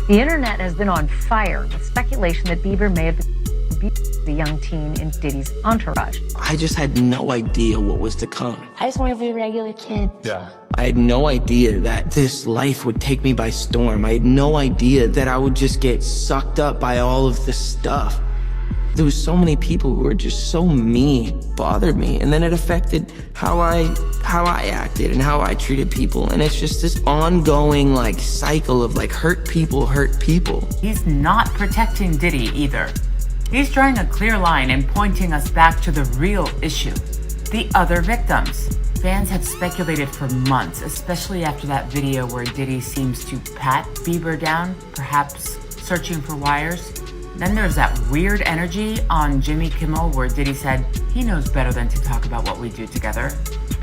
The internet has been on fire with speculation that Bieber may have abused the young teen in Diddy's entourage. I just had no idea what was to come. I just want to be a regular kid. Yeah. I had no idea that this life would take me by storm. I had no idea that I would just get sucked up by all of this stuff. There was so many people who were just so mean, bothered me, and then it affected how I acted and how I treated people, and it's just this ongoing like cycle of like hurt people. He's not protecting Diddy either. He's drawing a clear line and pointing us back to the real issue, the other victims. Fans have speculated for months, especially after that video where Diddy seems to pat Bieber down, perhaps searching for wires. Then there's that weird energy on Jimmy Kimmel where Diddy said he knows better than to talk about what we do together.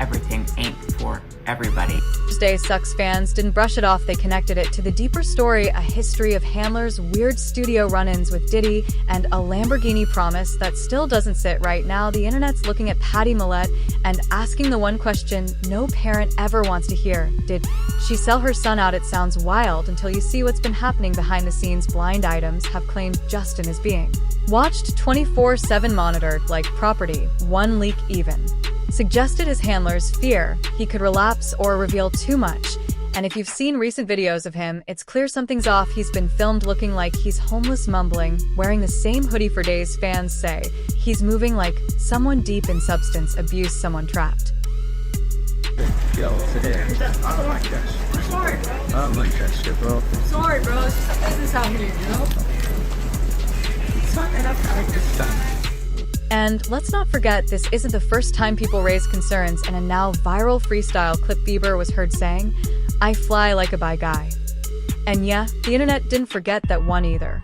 Everything ain't for everybody. Tuesday Sucks fans didn't brush it off. They connected it to the deeper story, a history of handlers, weird studio run-ins with Diddy, and a Lamborghini promise that still doesn't sit right now. The internet's looking at Patty Millette and asking the one question no parent ever wants to hear. Did she sell her son out? It sounds wild until you see what's been happening behind the scenes. Blind items have claimed Justin is being watched 24/7, monitored like property, one leak even. Suggested his handlers fear he could relapse or reveal too much. And if you've seen recent videos of him, it's clear something's off. He's been filmed looking like he's homeless, mumbling, wearing the same hoodie for days. Fans say he's moving like someone deep in substance abuse, someone trapped. Yo, today. I don't like that shit. Sorry, bro. I don't like that shit, bro. Sorry, bro. It's just a business out here, you know? It's not enough to make this time. And let's not forget, this isn't the first time people raise concerns. In a now viral freestyle clip, Bieber was heard saying, "I fly like a bi guy." And yeah, the internet didn't forget that one either.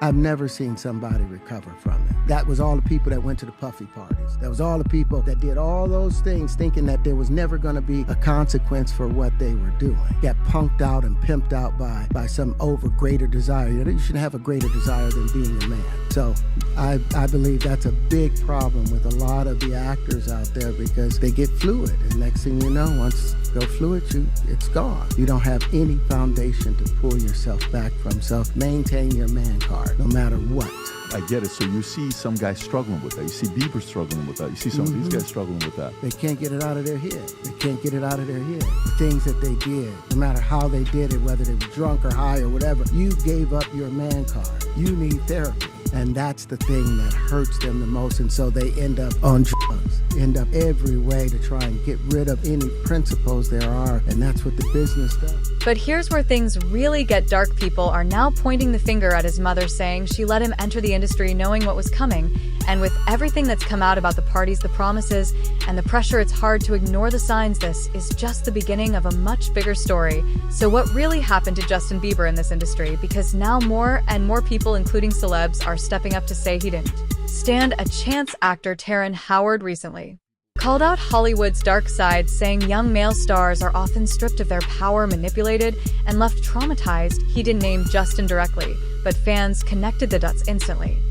I've never seen somebody recover from it. That was all the people that went to the puffy parties. That was all the people that did all those things thinking that there was never going to be a consequence for what they were doing. Got punked out and pimped out by some greater desire. You shouldn't have a greater desire than being a man. So I believe that's a big problem with a lot of the actors out there because they get fluid. And next thing you know, once you go fluid, it's gone. You don't have any foundation to pull yourself back from. So maintain your man card, no matter what. I get it. So you see some guys struggling with that. You see Bieber struggling with that. You see some of these guys struggling with that. They can't get it out of their head. They can't get it out of their head. The things that they did, no matter how they did it, whether they were drunk or high or whatever, you gave up your man card. You need therapy. And that's the thing that hurts them the most. And so they end up on drugs, end up every way to try and get rid of any principles there are. And that's what the business does. But here's where things really get dark. People are now pointing the finger at his mother, saying she let him enter the industry knowing what was coming. And with everything that's come out about the parties, the promises, and the pressure, it's hard to ignore the signs. This is just the beginning of a much bigger story. So what really happened to Justin Bieber in this industry? Because now more and more people, including celebs, are stepping up to say he didn't stand a chance. Actor Terrence Howard recently called out Hollywood's dark side, saying young male stars are often stripped of their power, manipulated, and left traumatized. He didn't name Justin directly, but fans connected the dots instantly.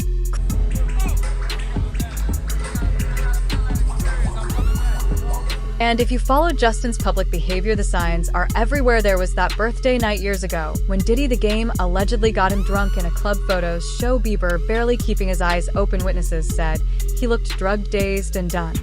And if you follow Justin's public behavior, the signs are everywhere. There was that birthday night years ago when Diddy the Game allegedly got him drunk in a club. Photos show Bieber barely keeping his eyes open. Witnesses said he looked drugged, dazed, and done.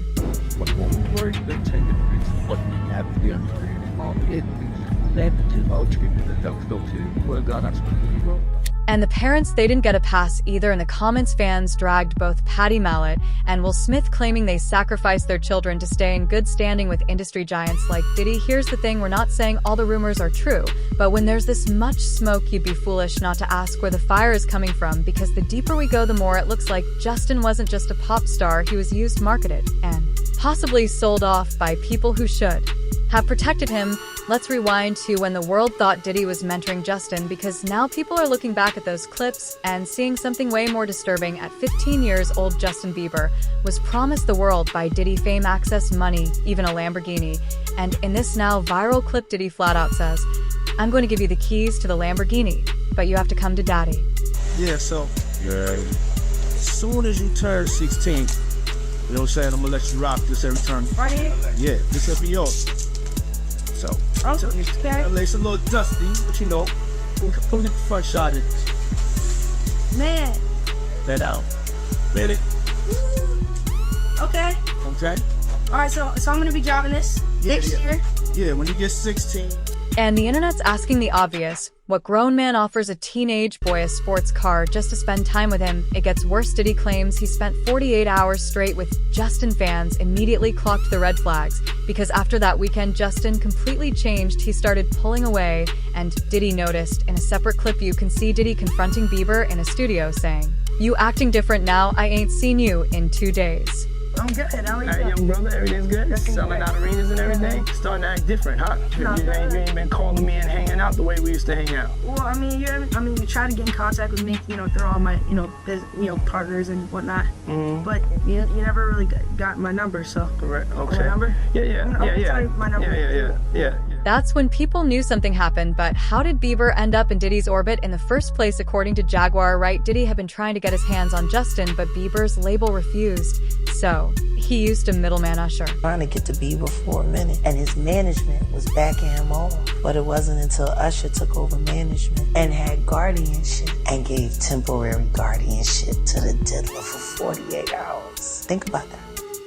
And the parents, they didn't get a pass either. In the comments, fans dragged both Patty Millette and Will Smith, claiming they sacrificed their children to stay in good standing with industry giants like Diddy. Here's the thing, we're not saying all the rumors are true, but when there's this much smoke, you'd be foolish not to ask where the fire is coming from, because the deeper we go, the more it looks like Justin wasn't just a pop star. He was used, marketed, and possibly sold off by people who should have protected him. Let's rewind to when the world thought Diddy was mentoring Justin, because now people are looking back at those clips and seeing something way more disturbing. At 15 years old, Justin Bieber was promised the world by Diddy: fame, access, money, even a Lamborghini. And in this now viral clip, Diddy flat out says, "I'm going to give you the keys to the Lamborghini, but you have to come to daddy." Yeah, so as soon as you turn 16, you know what I'm saying, I'm gonna let you rock this every time. Right here? Yeah, this will be yours. So, it's a little dusty, but you know, Complete front shot of this. Man. Let out. Let it. Okay. Okay? Alright, so I'm gonna be driving this next year. Yeah, when you get 16. And the internet's asking the obvious. What grown man offers a teenage boy a sports car just to spend time with him? It gets worse. Diddy claims he spent 48 hours straight with Justin. Fans immediately clocked the red flags, because after that weekend, Justin completely changed. He started pulling away, and Diddy noticed. In a separate clip, you can see Diddy confronting Bieber in a studio saying, "You acting different now. I ain't seen you in 2 days." I'm good. How are you? All right, young brother, everything's good? Selling out arenas and everything? Starting to act different, huh? You ain't been calling me and hanging out the way we used to hang out. Well, I mean, you try to get in contact with me, through all my, partners and whatnot. But you never really got my number, so. Correct. Okay. My number? Yeah. I'll tell you my number. Yeah. That's when people knew something happened, but how did Bieber end up in Diddy's orbit in the first place? According to Jaguar, right, Diddy had been trying to get his hands on Justin, but Bieber's label refused. So, he used a middleman, Usher. Trying to get to Bieber for a minute, and his management was backing him off. But it wasn't until Usher took over management and had guardianship and gave temporary guardianship to the diddler for 48 hours. Think about that.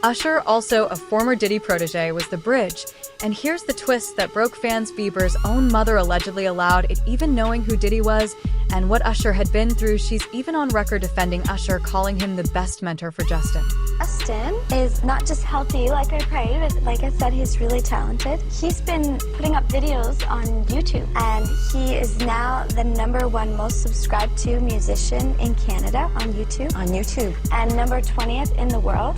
Usher, also a former Diddy protege, was the bridge. And here's the twist that broke fans. Bieber's own mother allegedly allowed it, even knowing who Diddy was and what Usher had been through. She's even on record defending Usher, calling him the best mentor for Justin. Justin is not just healthy like I prayed, but like I said, he's really talented. He's been putting up videos on YouTube, and he is now the #1 most subscribed to musician in Canada on YouTube. And number 20th in the world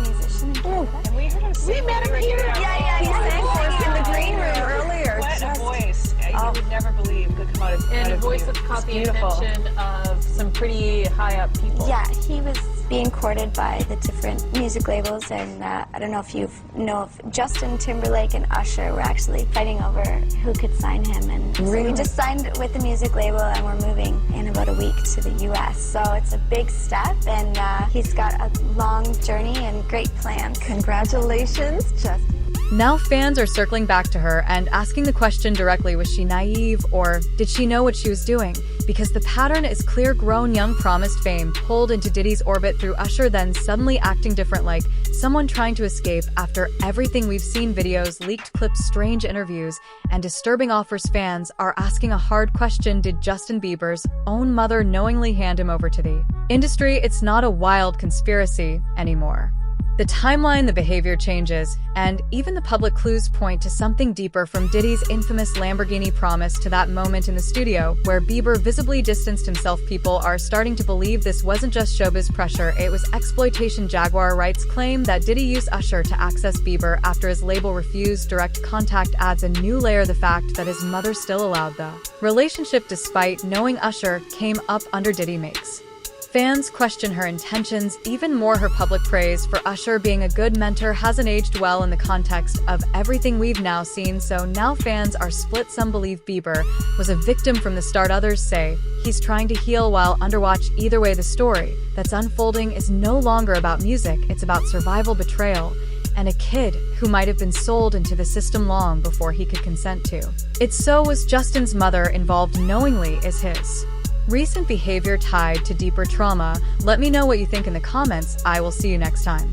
musician in Canada. And we heard him sing. We met him here. Yeah, he sang for us in the green room earlier. What a voice. You would never believe could come out of And a voice you. that caught the Beautiful. attention of some pretty high up people. Yeah, he was being courted by the different music labels, and I don't know if you know if Justin Timberlake and Usher were actually fighting over who could sign him, and so we just signed with the music label, and we're moving in about a week to the US. So it's a big step, and he's got a long journey and great plans. Congratulations, Justin. Now fans are circling back to her and asking the question directly, was she naive or did she know what she was doing? Because the pattern is clear. Grown young promised fame, pulled into Diddy's orbit through Usher, then suddenly acting different, like someone trying to escape. After everything we've seen, videos, leaked clips, strange interviews, and disturbing offers, fans are asking a hard question. Did Justin Bieber's own mother knowingly hand him over to the industry? It's not a wild conspiracy anymore. The timeline, the behavior changes, and even the public clues point to something deeper, from Diddy's infamous Lamborghini promise to that moment in the studio where Bieber visibly distanced himself. People are starting to believe this wasn't just showbiz pressure, it was exploitation. Jaguar writes, claim that Diddy used Usher to access Bieber after his label refused direct contact adds a new layer. The fact that his mother still allowed the relationship despite knowing Usher came up under Diddy makes fans question her intentions even more. Her public praise for Usher being a good mentor hasn't aged well in the context of everything we've now seen, so now fans are split. Some believe Bieber was a victim from the start, others say he's trying to heal while underwatch. Either way, the story that's unfolding is no longer about music, it's about survival, betrayal, and a kid who might have been sold into the system long before he could consent to it. So was Justin's mother involved knowingly? Is his recent behavior tied to deeper trauma? Let me know what you think in the comments. I will see you next time.